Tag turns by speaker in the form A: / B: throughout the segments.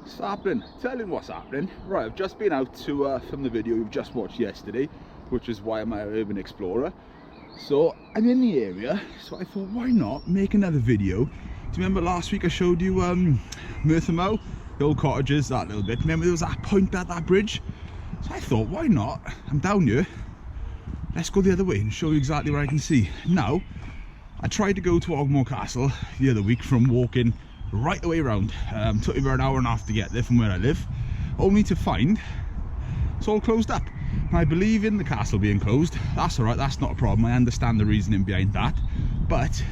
A: Sappppaning, telling what's happening. Right, I've just been out to film the video you've just watched yesterday, which is why I'm an urban explorer. So I'm in the area, so I thought, why not make another video? Do you remember last week I showed you Merthyr Mawr, the old cottages, that little bit? Remember there was that point at that bridge? So I thought, why not? I'm down here, let's go the other way and show you exactly where I can see. Now, I tried to go to Ogmore Castle the other week from walking right the way around. Took me about an hour and a half to get there from where I live, only to find it's all closed up. And I believe in the castle being closed. That's alright, that's not a problem. I understand the reasoning behind that, but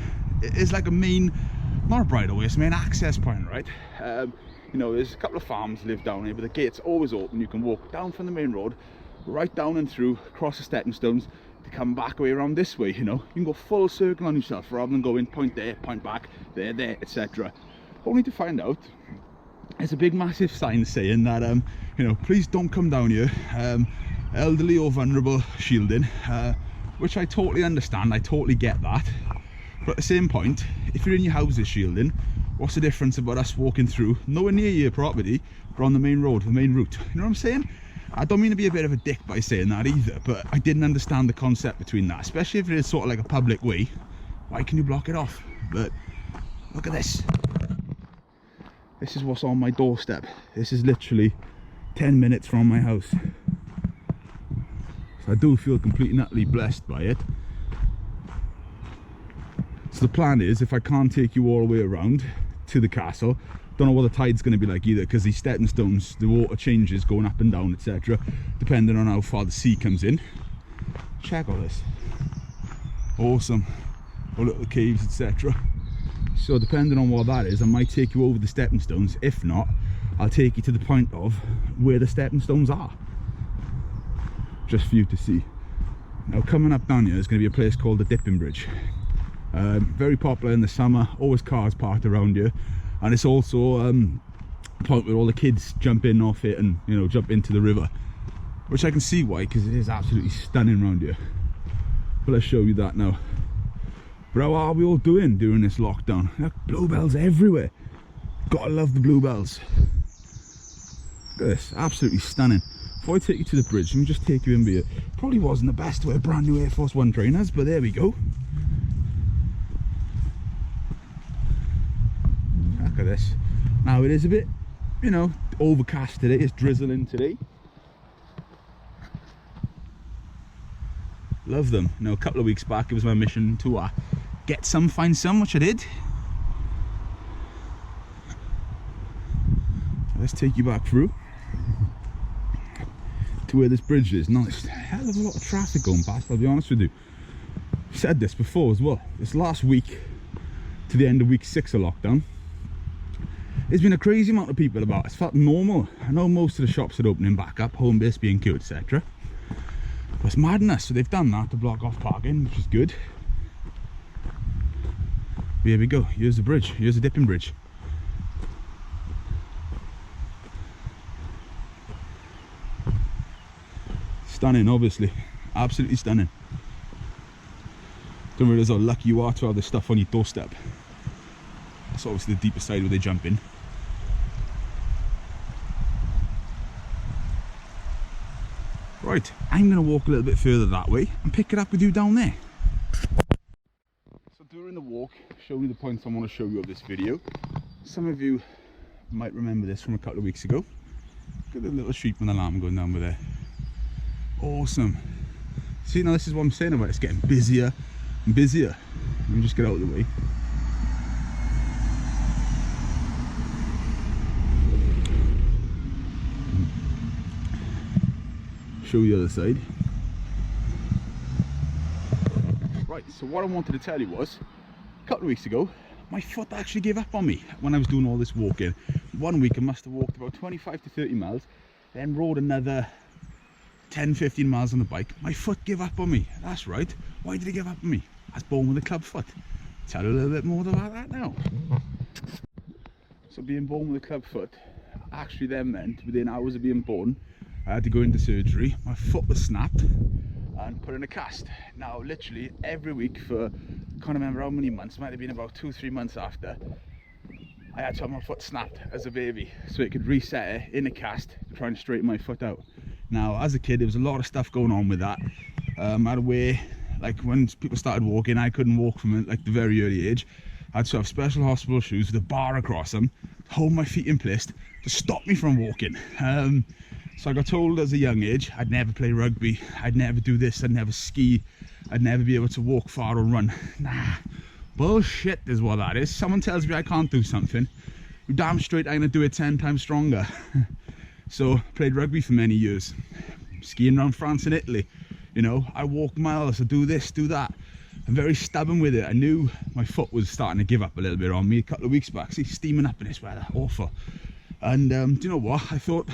A: it is like a main, not a bridleway, it's a main access point, right? You know, there's a couple of farms live down here, but the gate's always open. You can walk down from the main road, right down and through, across the stepping stones, to come back away around this way. You know, you can go full circle on yourself rather than going point there, point back, there, etc. Only to find out there's a big massive sign saying that you know, please don't come down here, elderly or vulnerable shielding, which I totally understand, I totally get that. But at the same point, if you're in your houses shielding, what's the difference about us walking through nowhere near your property but on the main road, the main route? You know what I'm saying? I don't mean to be a bit of a dick by saying that either, but I didn't understand the concept between that, especially if it is sort of like a public way. Why can you block it off? But look at this. This is what's on my doorstep. This is literally 10 minutes from my house. So I do feel completely and utterly blessed by it. So the plan is, if I can't take you all the way around to the castle, don't know what the tide's going to be like either, because these stepping stones, the water changes going up and down, etc., depending on how far the sea comes in. Check all this. Awesome. All little caves, etc. So depending on what that is, I might take you over the stepping stones. If not, I'll take you to the point of where the stepping stones are, just for you to see. Now coming up down here is going to be a place called the Dipping Bridge. Very popular in the summer, always cars parked around here, and it's also a point where all the kids jump in off it and, you know, jump into the river, which I can see why, because it is absolutely stunning around here. But let's show you that now. But how are we all doing during this lockdown? Look, bluebells everywhere. Gotta love the bluebells. Look at this, absolutely stunning. Before I take you to the bridge, let me just take you in here. Probably wasn't the best to wear brand new Air Force One trainers, but there we go. Look at this. Now it is a bit, you know, overcast today. It's drizzling today. Love them. You know, a couple of weeks back it was my mission to get some, find some, which I did. Let's take you back through to where this bridge is. Now there's a hell of a lot of traffic going past, I'll be honest with you. I've said this before as well. This last week to the end of week 6 of lockdown, there's been a crazy amount of people about. It's felt normal. I know most of the shops are opening back up, home base being queued, etc. But it's madness. So they've done that to block off parking, which is good. But here we go. Here's the bridge. Here's the Dipping Bridge. Stunning, obviously. Absolutely stunning. Don't realise how lucky you are to have this stuff on your doorstep. That's obviously the deeper side where they jump in. Right, I'm going to walk a little bit further that way and pick it up with you down there. So during the walk, show you the points I want to show you of this video. Some of you might remember this from a couple of weeks ago. Look at the little sheep and alarm going down with there. Awesome. See, now this is what I'm saying about it. It's getting busier and busier. Let me just get out of the way. Show you the other side. Right, so what I wanted to tell you was, a couple of weeks ago, my foot actually gave up on me when I was doing all this walking. One week I must have walked about 25 to 30 miles, then rode another 10-15 miles on the bike. My foot gave up on me. That's right. Why did it give up on me? I was born with a club foot. Tell you a little bit more about that now. So being born with a club foot actually then meant within hours of being born I had to go into surgery. My foot was snapped and put in a cast. Now literally every week for, I can't remember how many months, might have been about 2-3 months after, I had to have my foot snapped as a baby so it could reset it in a cast, trying to straighten my foot out. Now, as a kid, there was a lot of stuff going on with that. I had to wear, like when people started walking, I couldn't walk from like the very early age. I had to have special hospital shoes with a bar across them to hold my feet in place to stop me from walking. So I got told as a young age I'd never play rugby, I'd never do this, I'd never ski, I'd never be able to walk far or run. Nah, bullshit is what that is. Someone tells me I can't do something, you're damn straight I'm gonna do it 10 times stronger. So played rugby for many years, skiing around France and Italy, you know, I walk miles, I do this, do that. I'm very stubborn with it. I knew my foot was starting to give up a little bit on me a couple of weeks back. See, steaming up in this weather, awful. And do you know what, I thought,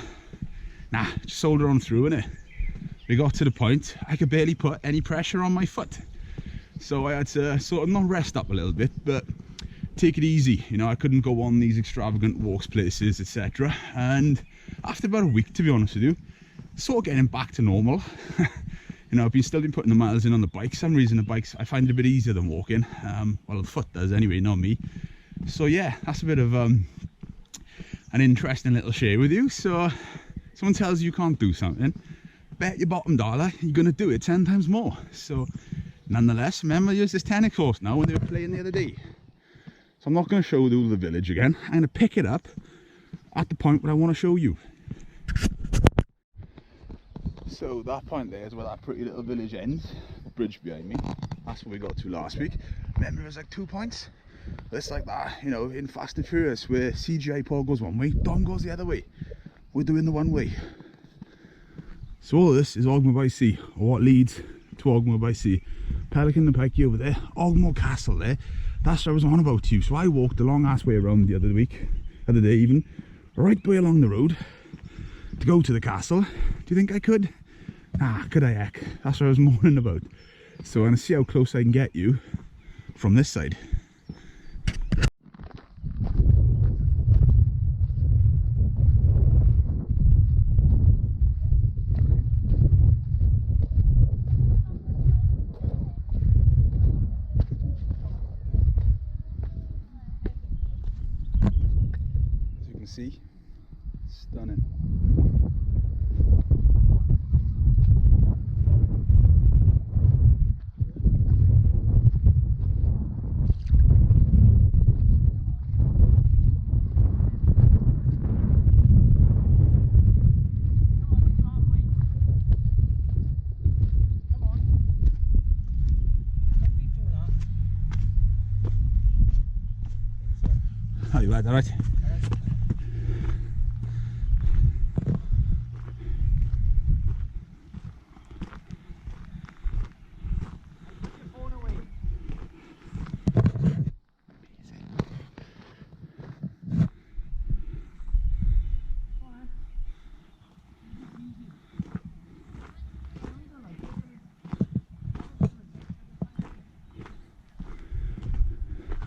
A: nah, just soldier on through, innit? We got to the point I could barely put any pressure on my foot, so I had to sort of not rest up a little bit, but take it easy. You know, I couldn't go on these extravagant walks, places, etc. And after about a week, to be honest with you, sort of getting back to normal. You know, I've still been putting the miles in on the bike. For some reason the bikes I find it a bit easier than walking. Well, the foot does anyway, not me. So yeah, that's a bit of an interesting little share with you. So someone tells you can't do something, bet your bottom dollar you're going to do it 10 times more. So nonetheless, remember, use this tennis course now when they were playing the other day. So I'm not going to show you the village again. I'm going to pick it up at the point where I want to show you. So that point there is where that pretty little village ends. The bridge behind me, that's what we got to last week. Remember, it was like 2 points. It's like that, you know, in Fast and Furious, where CGI Paul goes one way, Dom goes the other way. We're doing the one way. So all of this is Ogmore by Sea, or what leads to Ogmore by Sea. Pelican and Pikey over there, Ogmore Castle there. That's what I was on about to you. So I walked the long ass way around the other day even, right way along the road to go to the castle. Do you think I could? Ah, could I heck? That's what I was moaning about. So I'm going to see how close I can get you from this side. As you can see, stunning. Are you all right?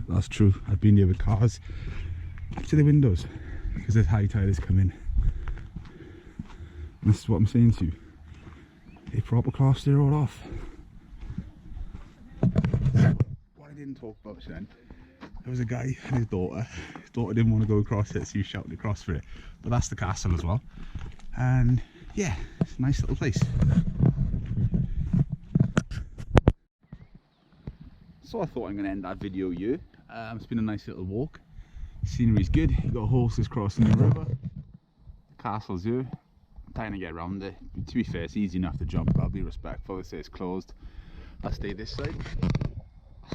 A: That's true. I've been here with cars up to the windows because there's high tide is coming. And this is what I'm saying to you. They proper classed it all off. What I didn't talk about then, there was a guy and his daughter. His daughter didn't want to go across it, so he was shouting across for it. But that's the castle as well. And yeah, it's a nice little place. So I thought I'm going to end that video here. It's been a nice little walk. The scenery's good. You've got horses crossing the river. The castle's here. I'm trying to get around it. To be fair, it's easy enough to jump. I'll be respectful. They say it's closed. I'll stay this side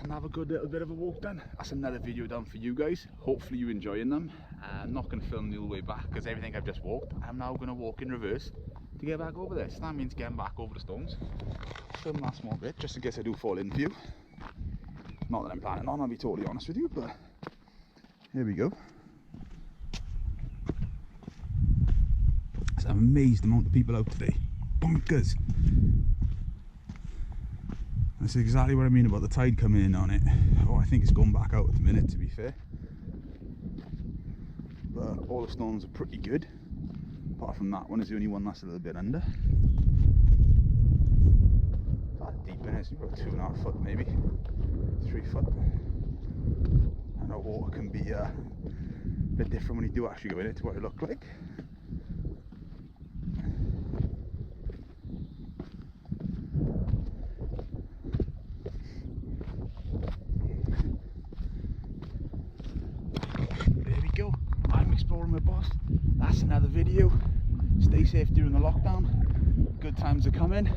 A: and have a good little bit of a walk done. That's another video done for you guys. Hopefully you're enjoying them. I'm not going to film the whole way back because everything I've just walked, I'm now going to walk in reverse to get back over there. So that means getting back over the stones. Film that small bit just in case I do fall in for you. Not that I'm planning on, I'll be totally honest with you, but here we go. So I'm amazed the amount of people out today. Bonkers. That's exactly what I mean about the tide coming in on it. Oh, I think it's going back out at the minute, to be fair. But all the stones are pretty good. Apart from that one is the only one that's a little bit under. That deep in it, it's about 2.5 foot maybe. 3 foot. I know water can be bit different when you do actually go in it to what it looked like. There we go. I'm exploring my boss. That's another video. Stay safe during the lockdown. Good times are coming.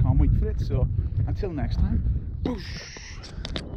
A: Can't wait for it. So until next time. Boosh.